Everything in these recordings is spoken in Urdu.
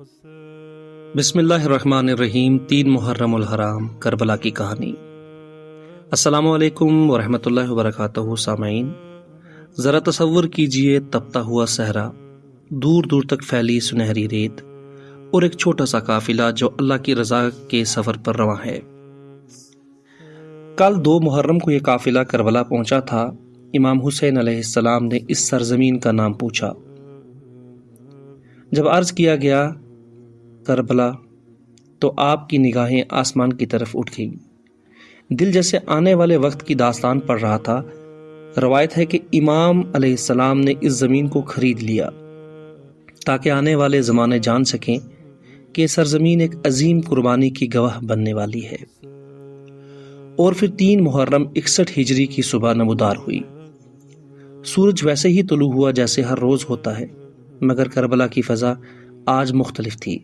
بسم اللہ الرحمن الرحیم 3 محرم الحرام کربلا کی کہانی۔ السلام علیکم ورحمۃ اللہ وبرکاتہ۔ سامعین، ذرا تصور کیجئے تپتا ہوا صحرا، دور دور تک پھیلی سنہری ریت اور ایک چھوٹا سا قافلہ جو اللہ کی رضا کے سفر پر رواں ہے۔ کل 2 محرم کو یہ قافلہ کربلا پہنچا تھا۔ امام حسین علیہ السلام نے اس سرزمین کا نام پوچھا۔ جب عرض کیا گیا کربلا تو آپ کی نگاہیں آسمان کی طرف اٹھ گئیں۔ دل جیسے آنے والے وقت کی داستان پڑھ رہا تھا۔ روایت ہے کہ امام علیہ السلام نے اس زمین کو خرید لیا تاکہ آنے والے زمانے جان سکیں کہ یہ سرزمین ایک عظیم قربانی کی گواہ بننے والی ہے۔ اور پھر 3 محرم 61 ہجری کی صبح نمودار ہوئی۔ سورج ویسے ہی طلوع ہوا جیسے ہر روز ہوتا ہے، مگر کربلا کی فضا آج مختلف تھی۔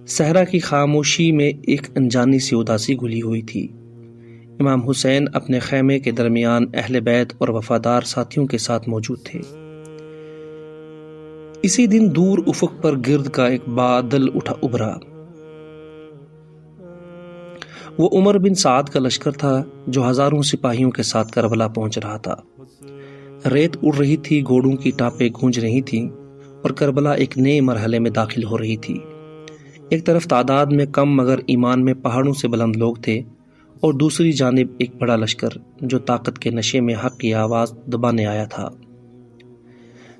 صحرا کی خاموشی میں ایک انجانی سی اداسی گھلی ہوئی تھی۔ امام حسین اپنے خیمے کے درمیان اہل بیت اور وفادار ساتھیوں کے ساتھ موجود تھے۔ اسی دن دور افق پر گرد کا ایک بادل ابھرا۔ وہ عمر بن سعد کا لشکر تھا جو ہزاروں سپاہیوں کے ساتھ کربلا پہنچ رہا تھا۔ ریت اڑ رہی تھی، گھوڑوں کی ٹانپیں گونج رہی تھیں اور کربلا ایک نئے مرحلے میں داخل ہو رہی تھی۔ ایک طرف تعداد میں کم مگر ایمان میں پہاڑوں سے بلند لوگ تھے، اور دوسری جانب ایک بڑا لشکر جو طاقت کے نشے میں حق کی آواز دبانے آیا تھا۔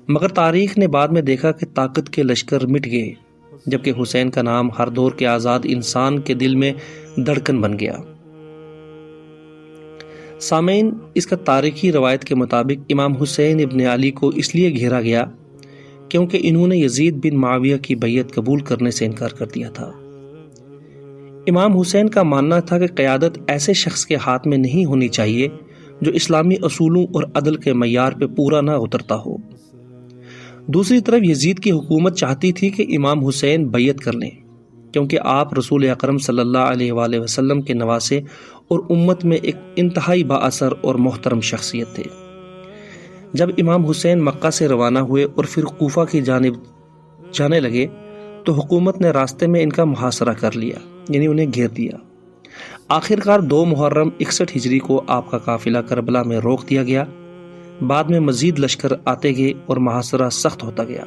مگر تاریخ نے بعد میں دیکھا کہ طاقت کے لشکر مٹ گئے، جبکہ حسین کا نام ہر دور کے آزاد انسان کے دل میں دھڑکن بن گیا۔ سامعین، اس کا تاریخی روایت کے مطابق امام حسین ابن علی کو اس لیے گھیرا گیا کیونکہ انہوں نے یزید بن معاویہ کی بیعت قبول کرنے سے انکار کر دیا تھا۔ امام حسین کا ماننا تھا کہ قیادت ایسے شخص کے ہاتھ میں نہیں ہونی چاہیے جو اسلامی اصولوں اور عدل کے معیار پہ پورا نہ اترتا ہو۔ دوسری طرف یزید کی حکومت چاہتی تھی کہ امام حسین بیعت کر لیں، کیونکہ آپ رسول اکرم صلی اللہ علیہ وآلہ وسلم کے نواسے اور امت میں ایک انتہائی با اثر اور محترم شخصیت تھے۔ جب امام حسین مکہ سے روانہ ہوئے اور پھر کوفہ کی جانب جانے لگے تو حکومت نے راستے میں ان کا محاصرہ کر لیا، یعنی انہیں گھیر دیا۔ آخرکار 2 محرم 61 ہجری کو آپ کا قافلہ کربلا میں روک دیا گیا۔ بعد میں مزید لشکر آتے گئے اور محاصرہ سخت ہوتا گیا،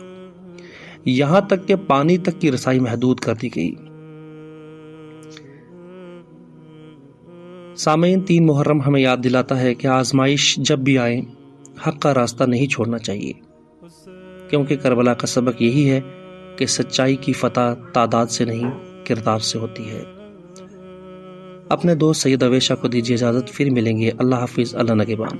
یہاں تک کہ پانی تک کی رسائی محدود کر دی گئی۔ سامعین، 3 محرم ہمیں یاد دلاتا ہے کہ آزمائش جب بھی آئے حق کا راستہ نہیں چھوڑنا چاہیے، کیونکہ کربلا کا سبق یہی ہے کہ سچائی کی فتح تعداد سے نہیں کردار سے ہوتی ہے۔ اپنے دوست سید اویشہ کو دیجیے اجازت، پھر ملیں گے۔ اللہ حافظ، اللہ نگہبان۔